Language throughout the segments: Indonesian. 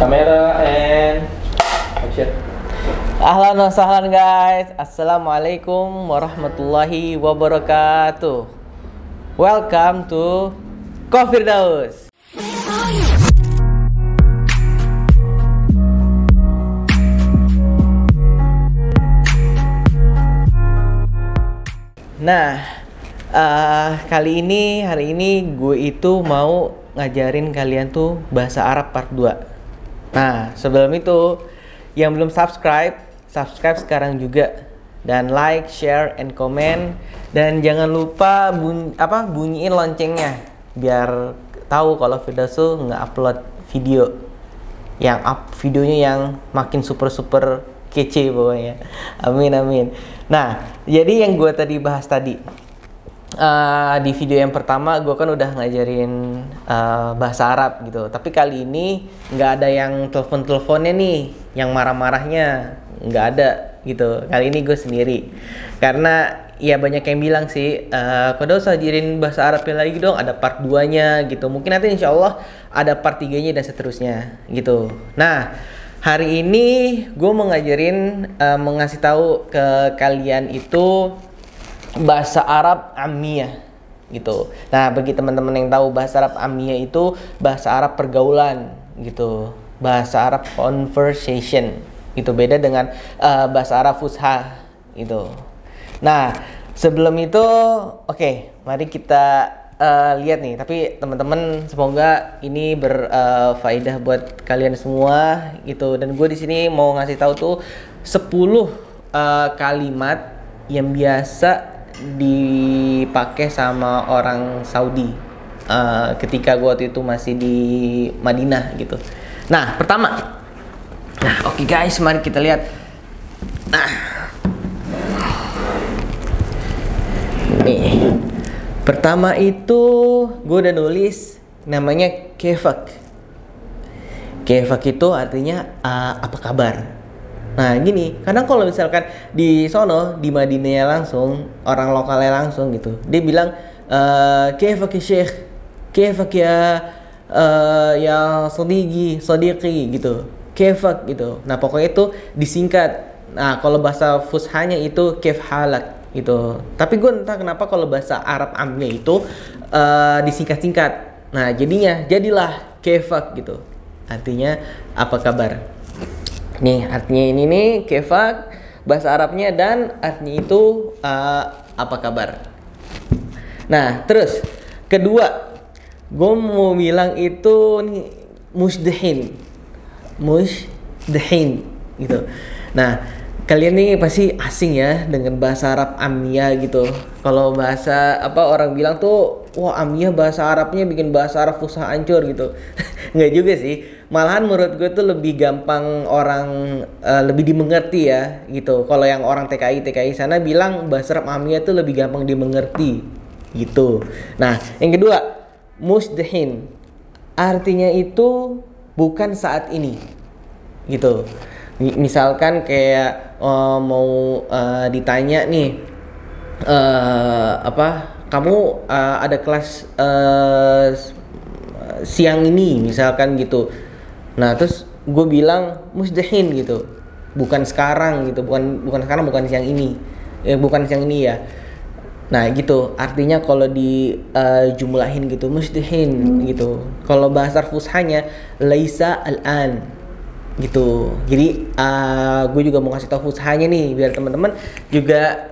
Kamera and action. Ahlan wa sahlan guys. Assalamualaikum warahmatullahi wabarakatuh. Welcome to Kofirdaus. Nah, hari ini gue itu mau ngajarin kalian tuh bahasa Arab part 2. Nah, sebelum itu yang belum subscribe sekarang juga, dan like, share, and comment, dan jangan lupa bunyiin loncengnya biar tahu kalau Firdaus nge-upload video videonya yang makin super kece pokoknya. Amin. Nah, jadi yang gue tadi bahas tadi di video yang pertama gue kan udah ngajarin bahasa Arab gitu, tapi kali ini nggak ada yang teleponnya nih, yang marah-marahnya nggak ada gitu. Kali ini gue sendiri karena ya banyak yang bilang sih, kau usah ajarin bahasa Arabnya lagi dong, ada part 2-nya gitu. Mungkin nanti insya Allah ada part 3-nya dan seterusnya gitu. Nah, hari ini gue mau ngajarin, mau ngasih tahu ke kalian itu bahasa Arab Ammiyah gitu. Nah, bagi teman-teman yang tahu, bahasa Arab Ammiyah itu bahasa Arab pergaulan gitu, bahasa Arab conversation itu beda dengan bahasa Arab fusha gitu. Nah, sebelum itu oke, mari kita lihat nih. Tapi teman-teman, semoga ini berfaedah buat kalian semua gitu. Dan gue di sini mau ngasih tahu tuh 10 kalimat yang biasa dipakai sama orang Saudi ketika gue waktu itu masih di Madinah gitu. Nah, pertama, oke guys, mari kita lihat. Nih, pertama itu gue udah nulis namanya kefak. Kefak itu artinya apa kabar. Nah, gini, kadang kalau misalkan di sono, di Madinah langsung, orang lokalnya langsung gitu, dia bilang kefak ya syekh, kefak ya sadiqi gitu, kefak gitu. Nah, pokoknya itu disingkat. Nah, kalau bahasa fushanya itu kef halak gitu. Tapi gue entah kenapa kalau bahasa Arab Amnya itu disingkat-singkat. Nah, jadilah kefak gitu, artinya apa kabar. Nih, artinya ini nih kefak bahasa Arabnya, dan artinya itu apa kabar. Nah, terus kedua, gue mau bilang itu nih musdahin gitu. Nah, kalian nih pasti asing ya dengan bahasa Arab Ammiyah gitu. Kalau bahasa orang bilang tuh, wah Ammiyah bahasa Arabnya bikin bahasa Arab fusha hancur gitu. Nggak juga sih. Malahan menurut gue tuh lebih gampang orang, lebih dimengerti ya gitu. Kalau yang orang TKI sana bilang bahasa Arab Ammiyah tuh lebih gampang dimengerti gitu. Nah, yang kedua, musdahin artinya itu bukan saat ini gitu. Misalkan kayak mau ditanya nih, kamu ada kelas siang ini misalkan gitu. Nah, terus gue bilang musdahin gitu, bukan sekarang gitu, bukan sekarang, bukan siang ini, bukan siang ini ya. Nah, gitu artinya kalau dijumlahin gitu, musdahin gitu. Kalau bahasa fushanya laisa al-an gitu. Jadi gue juga mau kasih tahu fushanya nih biar teman-teman juga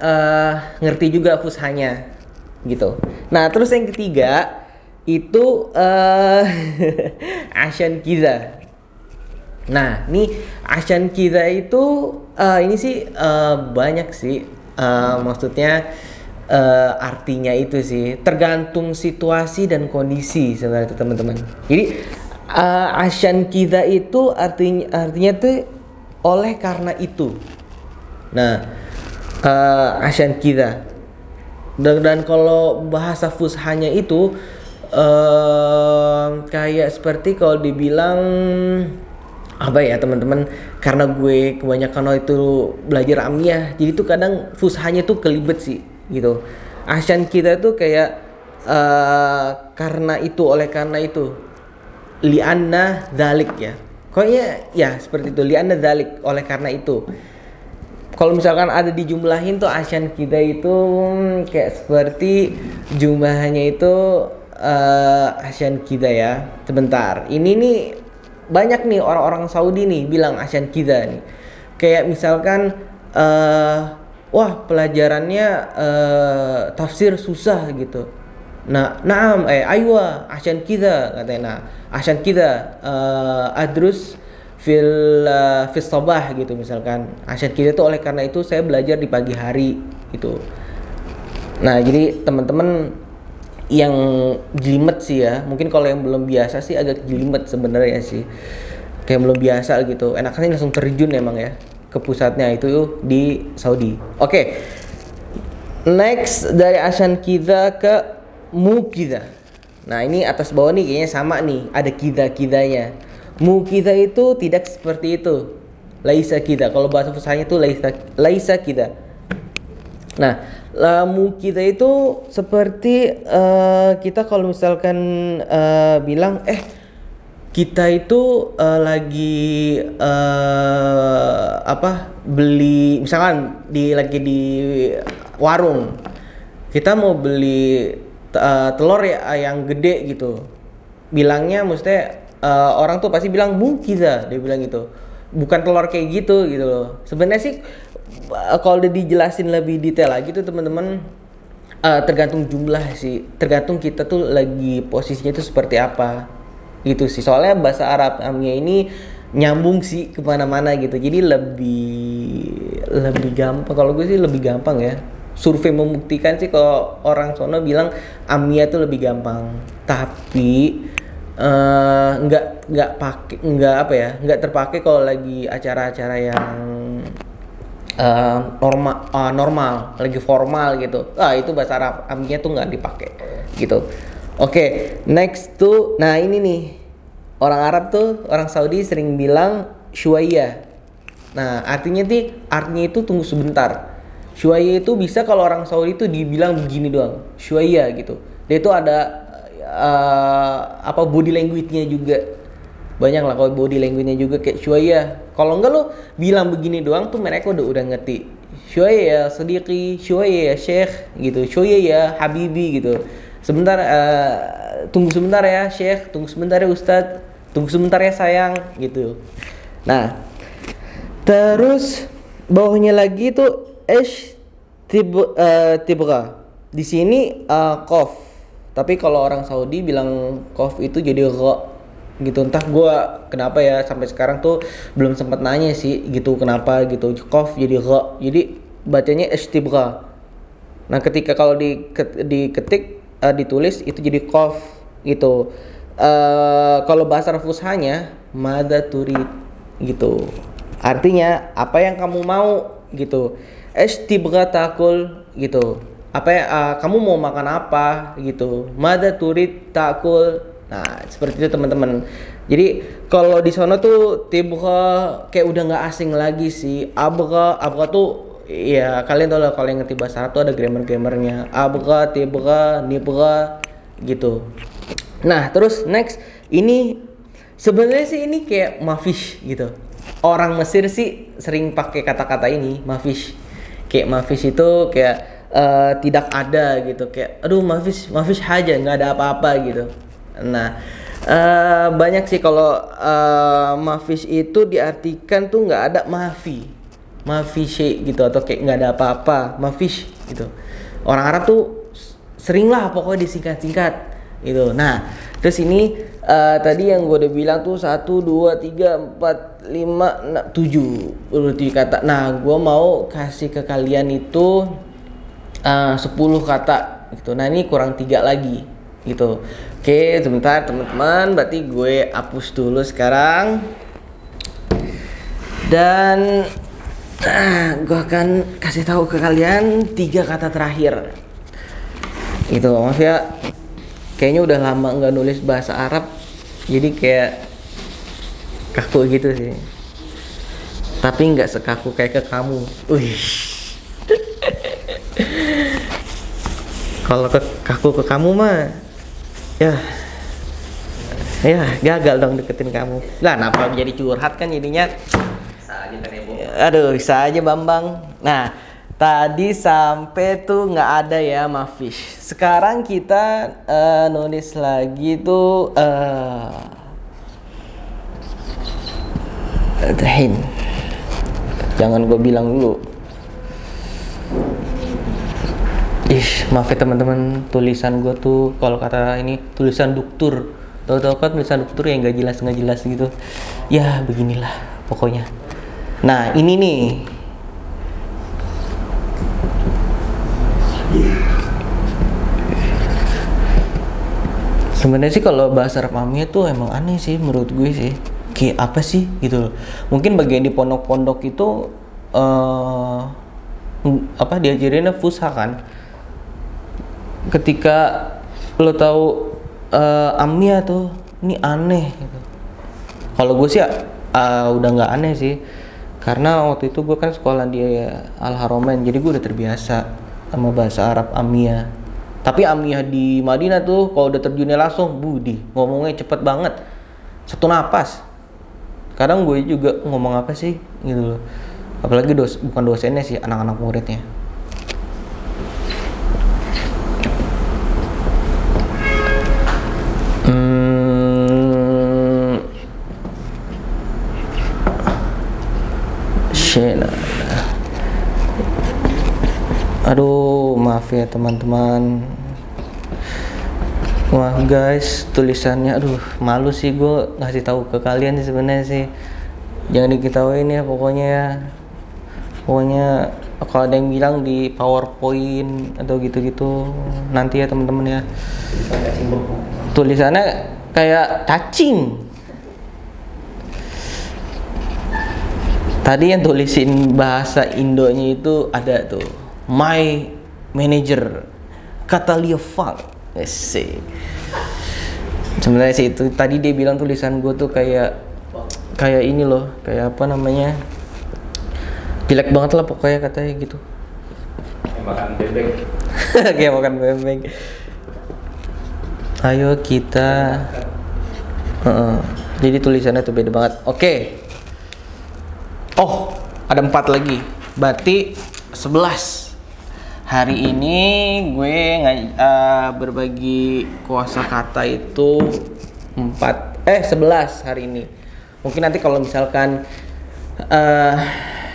ngerti juga fushanya gitu. Nah, terus yang ketiga itu ashan kiza. Nah, nih ashan kiza itu ini sih banyak sih, maksudnya artinya itu sih tergantung situasi dan kondisi sebenarnya teman-teman. Jadi ashan kiza itu artinya tuh oleh karena itu. Nah, ashan kiza. Dan kalau bahasa fushanya itu kayak seperti kalau dibilang apa ya teman-teman, karena gue kebanyakan itu belajar Ammiyah, jadi tuh kadang fushanya tuh kelibet sih gitu. Ashan kita tuh kayak karena itu, oleh karena itu, lianna dzalik ya. Pokoknya ya seperti itu, li'anna dzalik, oleh karena itu. Kalau misalkan ada dijumlahin tuh asyan kita itu kayak seperti jumlahnya itu asyan kita ya. Sebentar. Ini nih banyak nih orang-orang Saudi nih bilang asyan kita nih. Kayak misalkan wah pelajarannya tafsir susah gitu. Nah, naam aywa asyan kita katanya. Nah, asyan kita adrus fil sabah gitu misalkan. Asyan kita itu oleh karena itu saya belajar di pagi hari gitu. Nah, jadi teman-teman yang jelimet sih ya, mungkin kalau yang belum biasa sih agak jelimet sebenarnya sih, kayak belum biasa gitu, enaknya langsung terjun emang ya ke pusatnya itu di Saudi. Oke. Next dari asyan kita ke mukida. Nah ini atas bawah nih kayaknya sama nih, ada kida-kidanya. Mukida itu tidak seperti itu, laisa kida. Kalau bahasa fusahanya itu laisa kida. Nah, mukida itu seperti kita kalau misalkan bilang kita itu lagi beli, misalkan lagi di warung, kita mau beli telur ya yang gede gitu, bilangnya maksudnya orang tuh pasti bilang mukida, dia bilang gitu, bukan telur kayak gitu loh. Sebenarnya sih kalau udah dijelasin lebih detail lagi tuh teman-teman, tergantung jumlah sih, tergantung kita tuh lagi posisinya itu seperti apa gitu sih. Soalnya bahasa Arab Amiyah ini nyambung sih kemana-mana gitu, jadi lebih gampang. Kalau gue sih lebih gampang ya. Survei membuktikan sih kalau orang sono bilang Amiyah tuh lebih gampang, tapi nggak terpakai kalau lagi acara-acara yang normal, lagi formal gitu. Itu bahasa Arab Amiyah tuh nggak dipakai gitu. Oke, next tuh, nah ini nih orang Arab tuh, orang Saudi sering bilang syuaya. Nah artinya itu tunggu sebentar. Syuaya itu bisa kalau orang Saudi itu dibilang begini doang, syuaya gitu. Dia itu ada body language-nya juga. Banyak lah kalau body language-nya juga kayak syuaya. Kalau enggak lo bilang begini doang tuh mereka udah ngerti. Syuaya ya sadiqi, syuaya ya syekh gitu, syuaya ya habibi gitu. Sebentar, tunggu sebentar ya syekh, tunggu sebentar ya ustadz, tunggu sebentar ya sayang gitu. Nah, terus bawahnya lagi tuh tibra. Di sini qaf. Tapi kalau orang Saudi bilang qaf itu jadi gha gitu. Entah gua kenapa ya sampai sekarang tuh belum sempat nanya sih gitu kenapa gitu. Qaf jadi gha. Jadi bacanya istibra. Nah, ketika kalau diketik ditulis itu jadi qaf gitu. Kalau bahasa fushahnya madza turid gitu. Artinya apa yang kamu mau gitu. Istibgha takul gitu. Kamu mau makan apa gitu. Madza turid takul. Nah, seperti itu teman-teman. Jadi kalau di sana tuh tibgha kayak udah nggak asing lagi sih. Abgha tuh ya kalian tahu lah, kalau yang ngerti bahasa Arab tuh ada grammar-grammarnya. Abgha, tibgha, nibgha gitu. Nah, terus next ini sebenarnya sih ini kayak mafish gitu. Orang Mesir sih sering pakai kata-kata ini, mafish. Kayak mafish itu kayak tidak ada gitu, kayak aduh mafish aja, nggak ada apa-apa gitu. Nah, banyak sih kalau mafish itu diartikan tuh nggak ada mafi gitu, atau kayak nggak ada apa-apa, mafish gitu. Orang Arab tuh sering lah pokoknya disingkat-singkat gitu. Nah, terus ini tadi yang gue udah bilang tuh 1, 2, 3, 4, 5, 6, 7 kata. Nah, gue mau kasih ke kalian itu 10 kata gitu. Nah, ini kurang 3 lagi gitu. Oke, sebentar teman-teman, berarti gue hapus dulu sekarang. Dan gue akan kasih tahu ke kalian 3 kata terakhir. Gitu, maaf ya. Kayaknya udah lama nggak nulis bahasa Arab, jadi kayak kaku gitu sih. Tapi nggak sekaku kayak ke kamu. Kalau kaku ke kamu mah, ya Ya, gagal dong deketin kamu. Lah, kenapa jadi curhat kan jadinya? Bisa aja kan ya, Bo. Aduh, bisa aja Bambang. Nah, tadi sampai tuh nggak ada ya Mafish. Sekarang kita nulis lagi tuh Dahin. Jangan gue bilang dulu. Maaf ya teman-teman, tulisan gue tuh kalau kata ini tulisan duktur. Tahu-tahu kan tulisan duktur yang nggak jelas gitu. Ya beginilah pokoknya. Nah ini nih. Sebenarnya sih kalau bahasa Arab Amiyah tuh emang aneh sih menurut gue sih. Kayak apa sih gitu loh. Mungkin bagian di pondok-pondok itu diajarinnya fusha kan. Ketika lo tahu Amiyah tuh ini aneh gitu. Kalau gue sih udah nggak aneh sih. Karena waktu itu gue kan sekolah di Al-Haramain, jadi gue udah terbiasa sama bahasa Arab Amiyah. Tapi Amiyah di Madinah tuh kalau udah terjunnya langsung budi, ngomongnya cepet banget. Satu napas. Kadang gue juga ngomong apa sih gitu loh. Apalagi bukan dosennya sih, anak-anak muridnya. Aduh, maaf ya teman-teman. Wah guys, tulisannya aduh malu sih gue ngasih tahu ke kalian sih sebenarnya sih. Jangan diketawain ya pokoknya ya. Pokoknya kalau ada yang bilang di PowerPoint atau gitu-gitu nanti ya teman-teman ya. Tulisannya kayak cacing. Tadi yang tulisin bahasa Indonya itu ada tuh, my manager kata Liofang. Sebenarnya sih itu tadi dia bilang tulisan gue tuh kayak ini loh, kayak apa namanya, jelek banget lah pokoknya katanya gitu. Kayak makan bebek. Kayak makan bebek. Ayo kita. Jadi tulisannya tuh beda banget. Oke. Oh, ada 4 lagi. Berarti 11. Hari ini gue berbagi kosakata itu 11 hari ini. Mungkin nanti kalau misalkan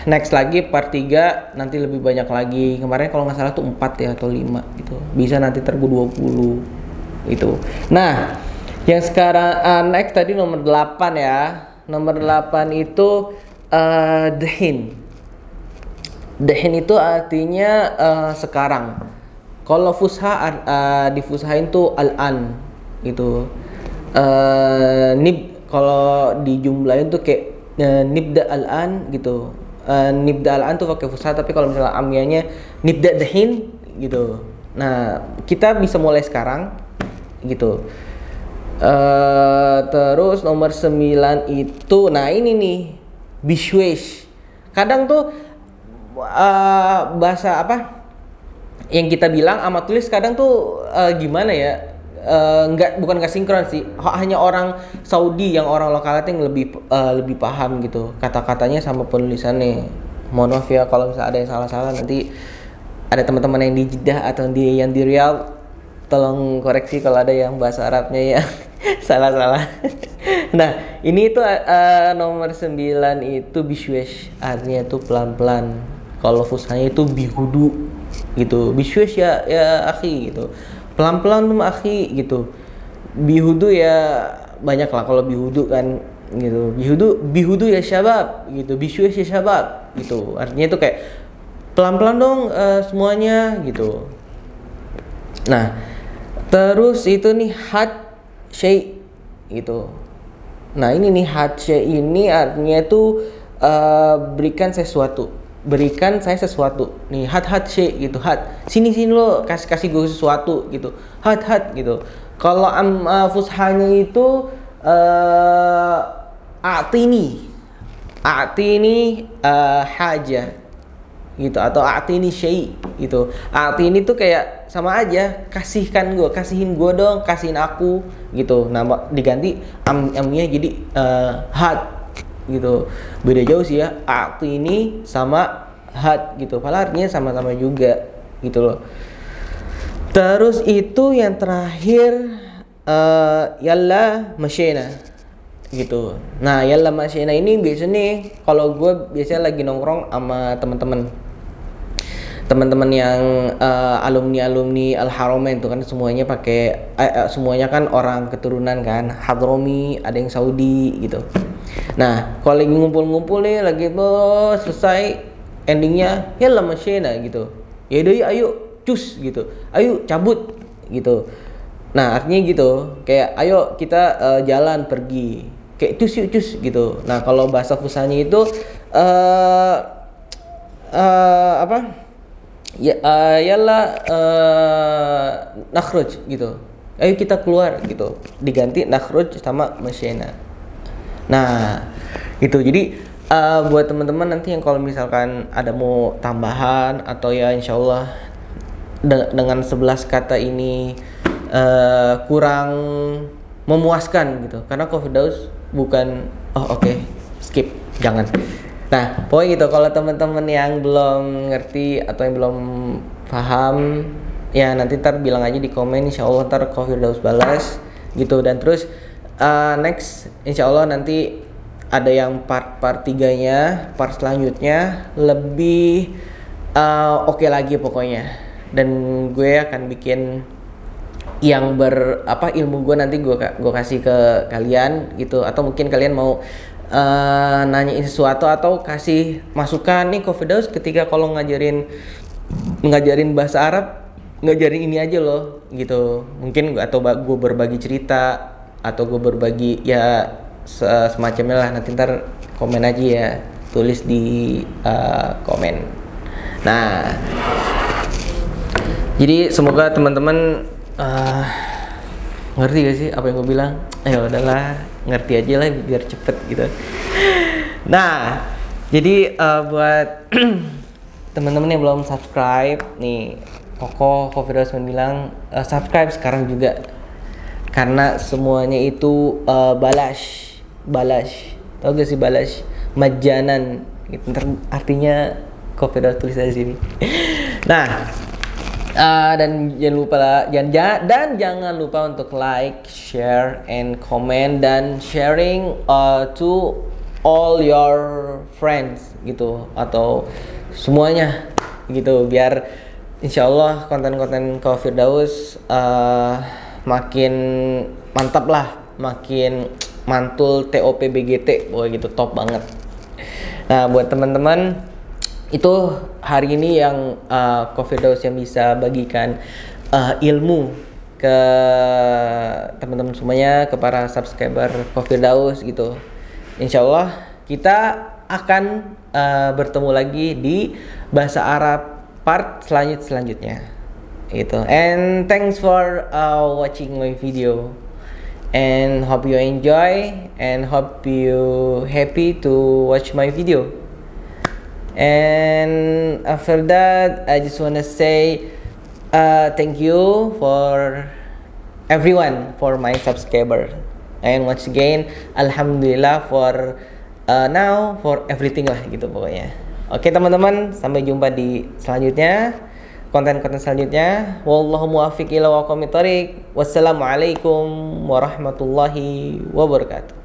next lagi part 3 nanti lebih banyak lagi. Kemarin kalau nggak salah tuh 4 ya atau 5 gitu. Bisa nanti tergu 20 itu. Nah, yang sekarang next tadi nomor 8 ya. Nomor 8 itu dahin. Dahin itu artinya sekarang. Kalau fusha difushain tuh al-an gitu. Nib kalau dijumlahin tuh kayak nibda al-an gitu. Nibda al-an tuh pakai fusha, tapi kalau misalnya amiyahnya nibda dahin gitu. Nah, kita bisa mulai sekarang gitu. Terus nomor 9 itu, nah ini nih bishwesh. Kadang tuh bahasa apa yang kita bilang sama tulis kadang tuh gimana ya, bukan nggak sinkron sih, hanya orang Saudi yang orang lokalnya yang lebih paham gitu kata-katanya sama penulisannya. Mohon maaf ya kalau misalnya ada yang salah-salah, nanti ada teman-teman yang di Jeddah atau yang di Riyadh tolong koreksi kalau ada yang bahasa Arabnya ya salah-salah. Nah, ini tuh nomor 9 itu bishwesh, artinya itu pelan-pelan. Kalau fushanya itu bihudu gitu. Bishwesh ya akhi gitu. Pelan-pelan tuh akhi gitu. Bihudu ya banyak lah kalau bihudu kan gitu. Bihudu ya syabab gitu. Bishwesh ya syabab gitu. Artinya itu kayak pelan-pelan dong semuanya gitu. Nah, terus itu nih had syai gitu. Nah, ini nih had syai ini artinya itu berikan saya sesuatu. Nih had syai gitu. Had sini lo kasih gue sesuatu gitu. Had gitu. Kalau fushanya itu a'tini haja. gitu, atau atini syai gitu. Atini tuh kayak sama aja, kasihkan gue, kasihin gue dong, kasihin aku gitu. Nah diganti amnya jadi had gitu. Beda jauh sih ya, atini sama had gitu, padahal artinya sama-sama juga gitu loh. Terus itu yang terakhir yalla masyena gitu. Nah yalla masyena ini biasanya nih kalau gue biasanya lagi nongkrong sama teman-teman yang alumni Al-Haramain itu kan semuanya pakai semuanya kan orang keturunan kan Hadrami, ada yang Saudi gitu. Nah kalau lagi ngumpul-ngumpul nih lagi tuh selesai endingnya yalla masyena gitu. Ya udah ayo cus gitu, ayo cabut gitu. Nah artinya gitu, kayak ayo kita jalan pergi, kayak cus yuk cus gitu. Nah kalau bahasa Fusanya itu apa? Ya yalla nakhruj gitu. Ayo kita keluar gitu. Diganti nakhruj sama masyena. Nah itu jadi buat teman-teman nanti yang kalau misalkan ada mau tambahan atau ya insyaallah dengan 11 kata ini kurang memuaskan gitu, karena Firdaus bukan skip, jangan. Nah pokoknya gitu, kalau teman-teman yang belum ngerti atau yang belum paham ya nanti ntar bilang aja di komen, insyaallah ntar Firdaus balas gitu. Dan terus next insyaallah nanti ada yang part 3-nya, part selanjutnya lebih oke lagi pokoknya. Dan gue akan bikin yang ilmu gue nanti gue kasih ke kalian gitu, atau mungkin kalian mau nanyain sesuatu atau kasih masukan nih Firdaus ketika kalau ngajarin bahasa Arab, ngajarin ini aja loh gitu. Mungkin atau gue berbagi cerita atau gue berbagi ya semacamnya lah, nanti ntar komen aja ya, tulis di komen. Nah jadi semoga teman-teman ngerti gak sih apa yang gue bilang? Ya udahlah, ngerti aja lah biar cepet gitu. Nah jadi buat teman-teman yang belum subscribe nih, Firdaus bilang subscribe sekarang juga, karena semuanya itu balash, tau gak sih balash? Majanan gitu. Artinya Firdaus tulis aja sini. Nah dan jangan lupa untuk like, share, and comment, dan sharing to all your friends gitu, atau semuanya gitu, biar insyaallah konten-konten Firdaus makin mantap lah, makin mantul TOP BGT, gitu, top banget. Nah buat teman-teman itu hari ini yang Firdaus yang bisa bagikan ilmu ke teman-teman semuanya, ke para subscriber Firdaus gitu. Insyaallah kita akan bertemu lagi di bahasa Arab part selanjutnya gitu. And thanks for watching my video, and hope you enjoy and hope you happy to watch my video. And after that, I just wanna say thank you for everyone, for my subscriber, and once again alhamdulillah for now, for everything lah gitu pokoknya. Oke teman-teman, sampai jumpa di selanjutnya, konten-konten selanjutnya. Wallahu muwaffiq ila aqwamit thoriq. Wassalamualaikum warahmatullahi wabarakatuh.